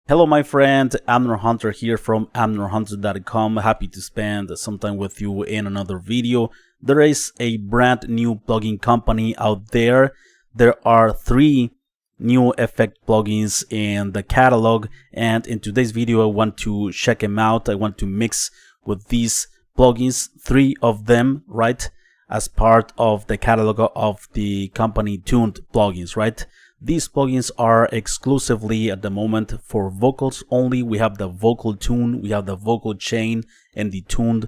Hello my friend, Amnor Hunter here from amnorhunter.com. Happy to spend some time with you in another video. There is a brand new plugin company out there. There are 3 new effect plugins in the catalog, and in today's video I want to check them out. I want to mix with these plugins, 3 of them, right, as part of the catalog of the company Tuned plugins, right? These plugins are exclusively at the moment for vocals only. We have the vocal tune, we have the vocal chain, and the tuned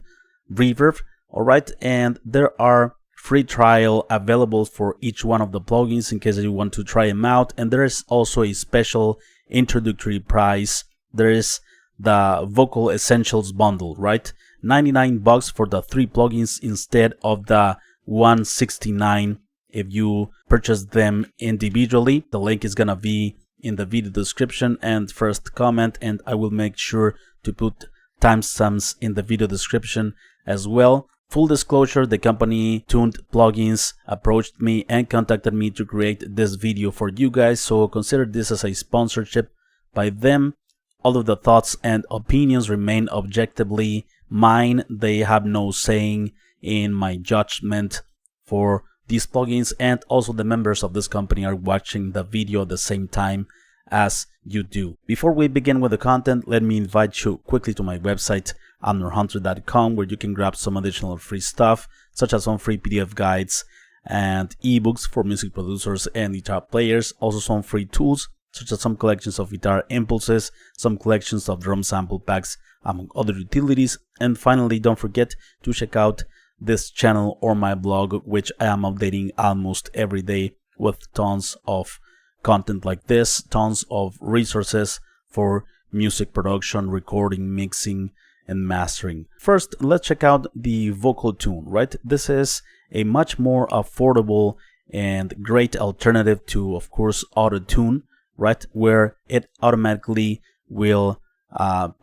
reverb. Alright, and there are free trial available for each one of the plugins in case you want to try them out. And there is also a special introductory price. There is the Vocal Essentials bundle, right? $99 for the 3 plugins instead of the $169 if you purchase them individually. The link is gonna be in the video description and first comment, and I will make sure to put timestamps in the video description as well. Full disclosure, the company Tuned Plugins approached me and contacted me to create this video for you guys, so consider this as a sponsorship by them. All of the thoughts and opinions remain objectively mine. They have no saying in my judgment for these plugins, and also the members of this company are watching the video at the same time as you do. Before we begin with the content, let me invite you quickly to my website amnorhunter.com, where you can grab some additional free stuff such as some free PDF guides and ebooks for music producers and guitar players, also some free tools such as some collections of guitar impulses, some collections of drum sample packs, among other utilities. And finally, don't forget to check out this channel or my blog, which I am updating almost every day with tons of content like this, tons of resources for music production, recording, mixing, and mastering. First, let's check out the vocal tune, right? This is a much more affordable and great alternative to, of course, Autotune, right? Where it automatically will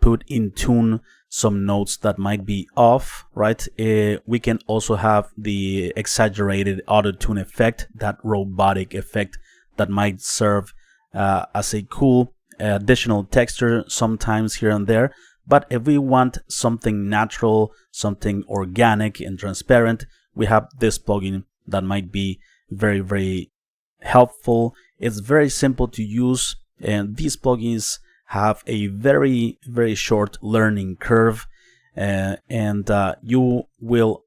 put in tune some notes that might be off, right? We can also have the exaggerated auto-tune effect, that robotic effect that might serve as a cool additional texture sometimes here and there. But if we want something natural, something organic and transparent, we have this plugin that might be very, very helpful. It's very simple to use, and these plugins have a very, very short learning curve, and you will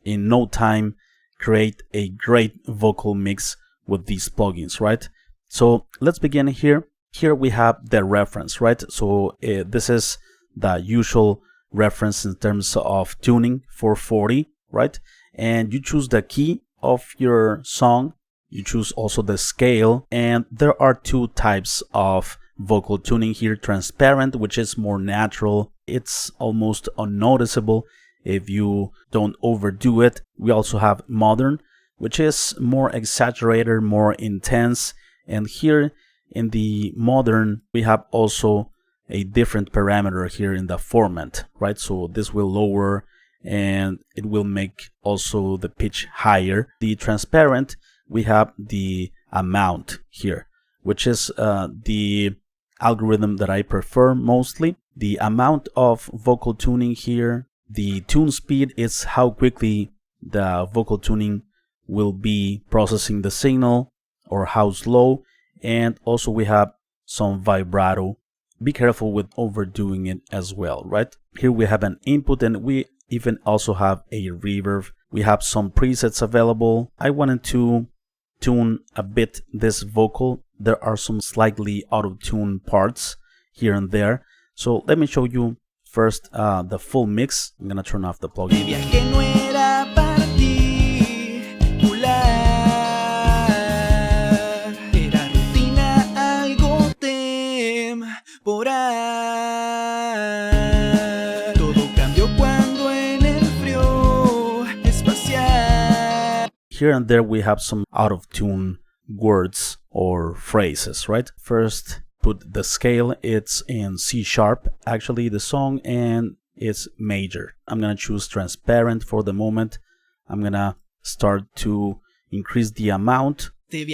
in no time create a great vocal mix with these plugins, right? So let's begin here. Here we have the reference, right? So this is the usual reference in terms of tuning, 440, right? And you choose the key of your song, you choose also the scale, and there are 2 types of vocal tuning here. Transparent, which is more natural, it's almost unnoticeable if you don't overdo it. We also have modern, which is more exaggerated, more intense, and here in the modern we have also a different parameter here in the format, right? So this will lower and it will make also the pitch higher. The transparent, we have the amount here, which is the algorithm that I prefer mostly. The amount of vocal tuning here, the tune speed is how quickly the vocal tuning will be processing the signal or how slow, and also we have some vibrato. Be careful with overdoing it as well, right? Here we have an input, and we even also have a reverb. We have some presets available. I wanted to tune a bit this vocal. There are some slightly auto-tune parts here and there. So let me show you first the full mix. I'm gonna turn off the plugin. Here and there we have some out-of-tune words or phrases, right? First, put the scale. It's in C sharp, actually, the song, and it's major. I'm gonna choose transparent for the moment. I'm gonna start to increase the amount. Let's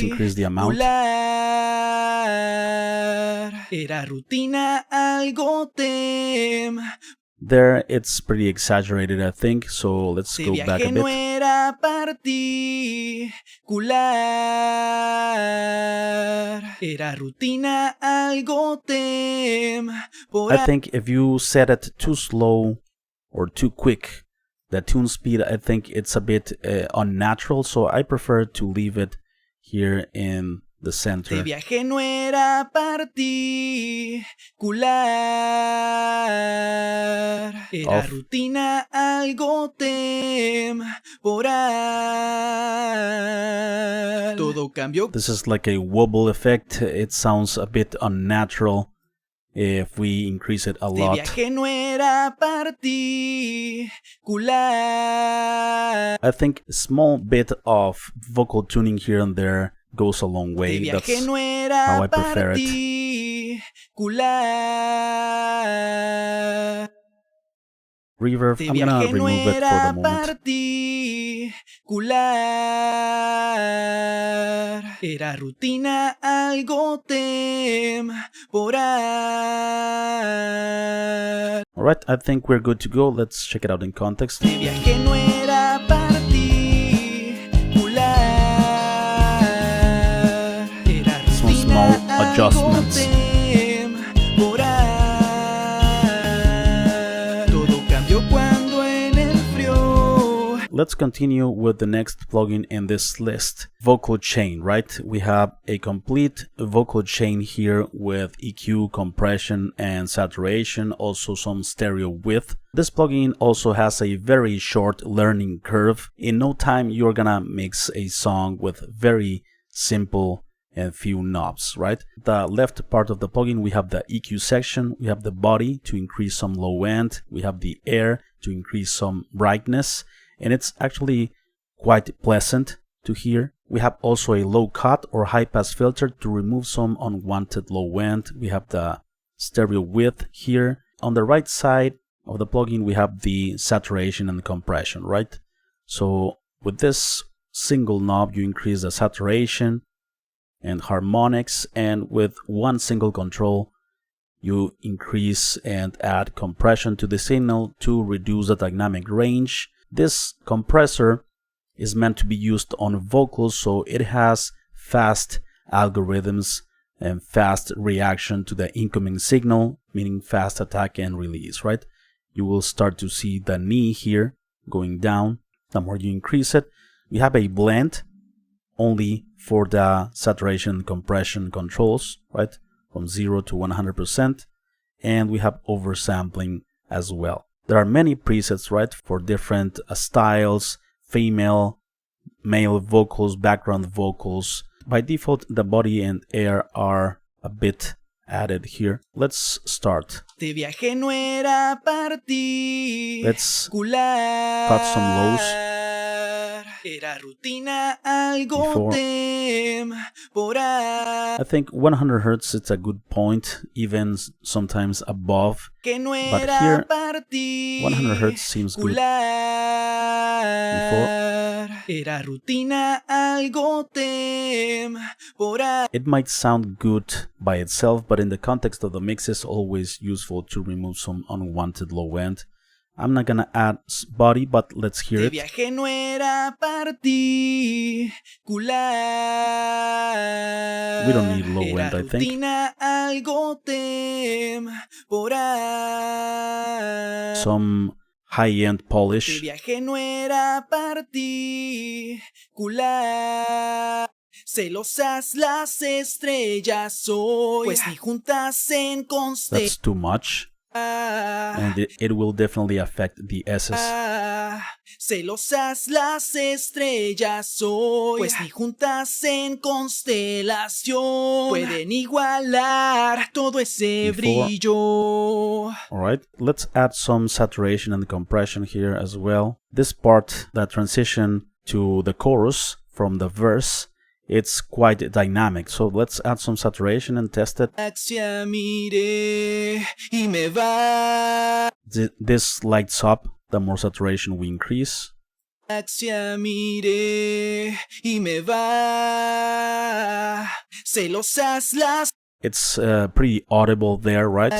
increase the amount. Era rutina algo There it's pretty exaggerated, I think, so let's go back a no bit. era particular. Era rutina algo I think if you set it too slow or too quick, the tune speed, I think it's a bit unnatural, so I prefer to leave it here in the center. De viaje no era particular. Era rutina algo temporal. Todo cambió. This is like a wobble effect. It sounds a bit unnatural if we increase it a lot. De viaje no era particular. I think a small bit of vocal tuning here and there goes a long way. That's how I prefer it. Reverb, I'm gonna remove it for the moment. Era rutina algo temporal. Alright, I think we're good to go. Let's check it out in context. De viaje no era particular. Era Some small adjustments. Let's continue with the next plugin in this list, Vocal Chain, right? We have a complete vocal chain here with EQ, compression, and saturation, also some stereo width. This plugin also has a very short learning curve. In no time, you're gonna mix a song with very simple and few knobs, right? The left part of the plugin, we have the EQ section, we have the body to increase some low end, we have the air to increase some brightness, and it's actually quite pleasant to hear. We have also a low cut or high pass filter to remove some unwanted low end. We have the stereo width here. On the right side of the plugin, we have the saturation and compression, right? So with this single knob, you increase the saturation and harmonics, and with one single control, you increase and add compression to the signal to reduce the dynamic range. This compressor is meant to be used on vocals, so it has fast algorithms and fast reaction to the incoming signal, meaning fast attack and release, right? You will start to see the knee here going down the more you increase it. We have a blend only for the saturation and compression controls, right? From 0 to 100%. And we have oversampling as well. There are many presets, right, for different styles, female, male vocals, background vocals. By default, the body and air are a bit added here. Let's start. Let's cut some lows. Before. I think 100 Hz is a good point, even sometimes above. But here, 100 Hz seems good. Before. It might sound good by itself, but in the context of the mix, it's always useful to remove some unwanted low end. I'm not gonna add body, but let's hear it. We don't need low end, I think. Some high-end polish. Celosas las estrellas hoy, pues ni juntas en That's too much. And it will definitely affect the S's. Celosas las estrellas hoy, pues ni juntas en constelación pueden igualar todo ese brillo. Alright, let's add some saturation and compression here as well. This part, the transition to the chorus from the verse, it's quite dynamic, so let's add some saturation and test it. This lights up the more saturation we increase. It's pretty audible there, right?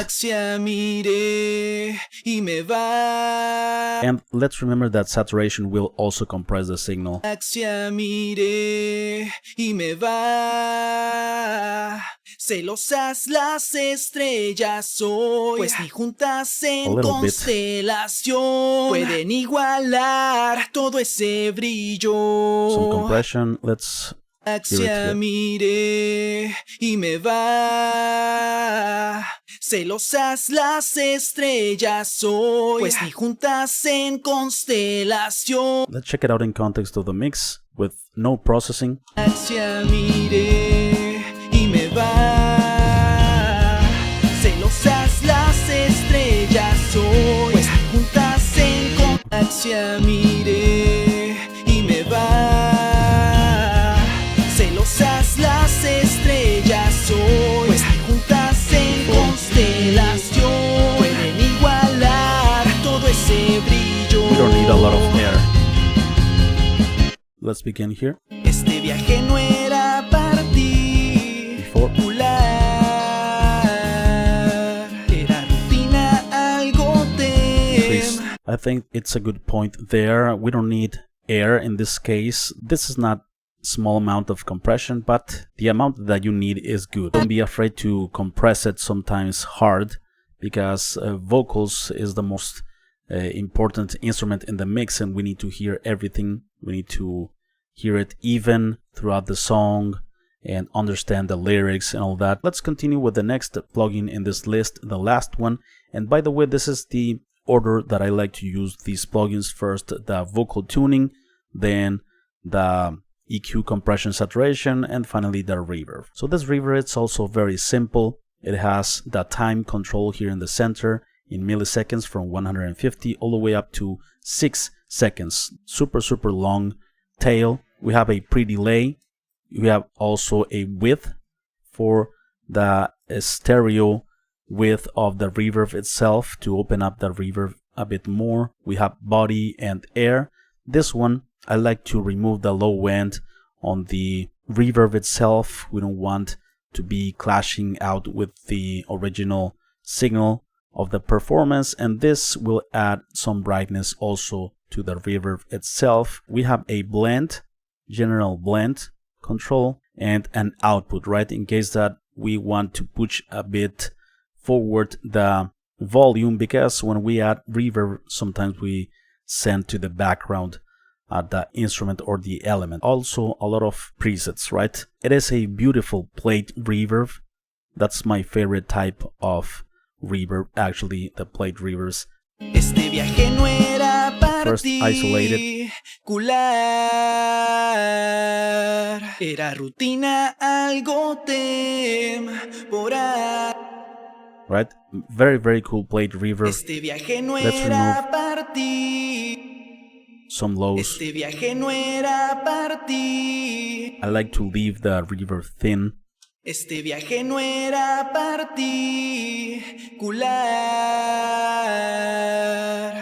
And let's remember that saturation will also compress the signal. Celosas las estrellas hoy, pues ni juntas en constelación pueden igualar todo ese brillo. Some compression, let's mire y me va. Celosas las estrellas hoy, pues ni juntas en constelación. Let's check it out in context of the mix with no processing. Mire y me va. Celosas las estrellas hoy, pues ni juntas en constelación. Mire y me va. Celosas las estrellas hoy, pues ni juntas en constelación pueden igualar todo ese brillo. We don't need a lot of air. Let's begin here. Este viaje no era particular, era rutina, algo I think it's a good point there. We don't need air in this case. This is not small amount of compression, but the amount that you need is good. Don't be afraid to compress it sometimes hard, because vocals is the most important instrument in the mix, and we need to hear everything. We need to hear it even throughout the song and understand the lyrics and all that. Let's continue with the next plugin in this list, the last one. And by the way, this is the order that I like to use these plugins. First the vocal tuning, then the EQ, compression, saturation, and finally the reverb. So this reverb, it's also very simple. It has the time control here in the center in milliseconds from 150 all the way up to 6 seconds. Super long tail. We have a pre-delay. We have also a width for the stereo width of the reverb itself to open up the reverb a bit more. We have body and air. This one, I like to remove the low end on the reverb itself. We don't want to be clashing out with the original signal of the performance, and this will add some brightness also to the reverb itself. We have a blend, general blend control, and an output, right, in case that we want to push a bit forward the volume, because when we add reverb sometimes we send to the background the instrument or the element. Also a lot of presets, right? It is a beautiful plate reverb. That's my favorite type of reverb, actually, the plate reverbs. Este viaje no era First isolated, era rutina, algo temporal. Right? Very cool plate reverb. Este viaje no Let's era remove some lows. Este viaje no era I like to leave the reverb thin. Este viaje no era particular,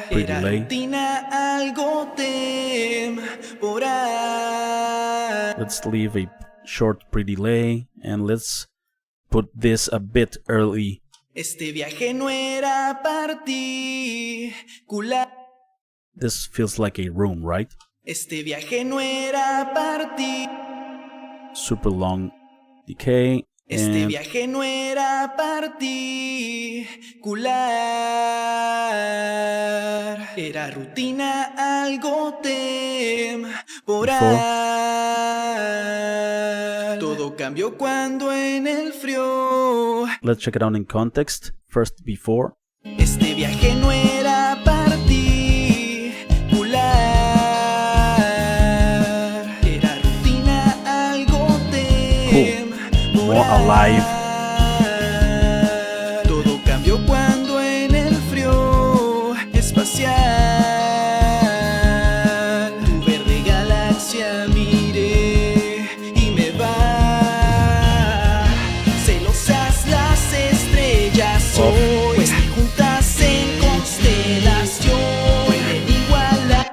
era rutina, algo temporal. Let's leave a short pre-delay and let's put this a bit early. Este viaje no era particular. This feels like a room, right? Este viaje no era super long decay. Este viaje no era particular, era rutina, algo temporal. Todo cambió cuando en el frío. Let's check it out in context. First, before. Este viaje no era particular, era rutina, algo temporal. More alive. Todo cambió cuando en el frío espacial tu verde galaxia miré y me va. Celosas las estrellas hoy, pues juntas en constelación pueden igualar.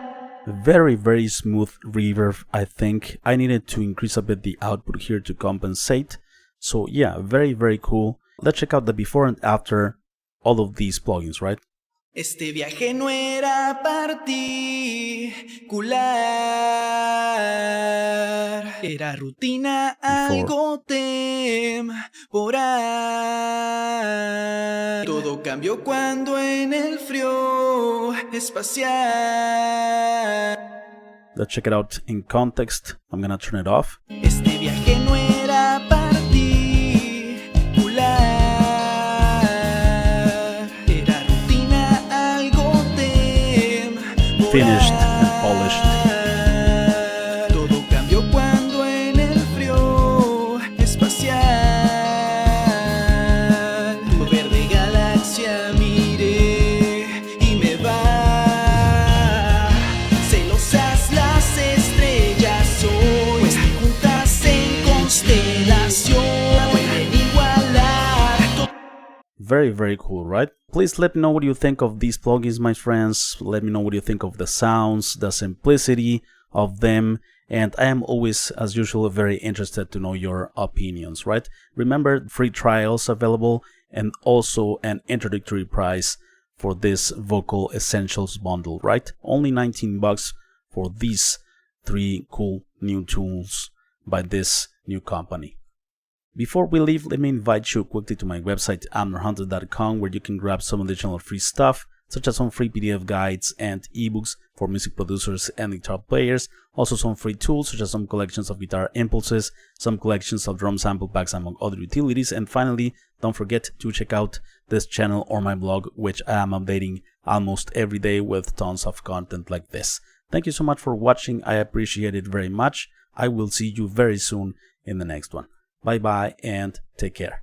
Very smooth reverb. I think I needed to increase a bit the output here to compensate. So yeah, very cool. Let's check out the before and after all of these plugins, right? Este viaje no era particular, era rutina, algo temporal. Todo cambió cuando en el frío espacial. Let's check it out in context. I'm gonna turn it off. Este viaje no era particular. Finished and polished. Todo cambió cuando en el frío espacial. Tu verde galaxia miré y me va. Celosas las estrellas hoy, pues juntas en constelación pueden igualar. Very cool, right? Please let me know what you think of these plugins, my friends. Let me know what you think of the sounds, the simplicity of them, and I am always, as usual, very interested to know your opinions, right? Remember, free trials available and also an introductory price for this Vocal Essentials bundle, right? Only 19 bucks for these 3 cool new tools by this new company. Before we leave, let me invite you quickly to my website amnorhunter.com, where you can grab some additional free stuff, such as some free PDF guides and ebooks for music producers and guitar players, also some free tools such as some collections of guitar impulses, some collections of drum sample packs, among other utilities, and finally, don't forget to check out this channel or my blog, which I am updating almost every day with tons of content like this. Thank you so much for watching. I appreciate it very much. I will see you very soon in the next one. Bye bye and take care.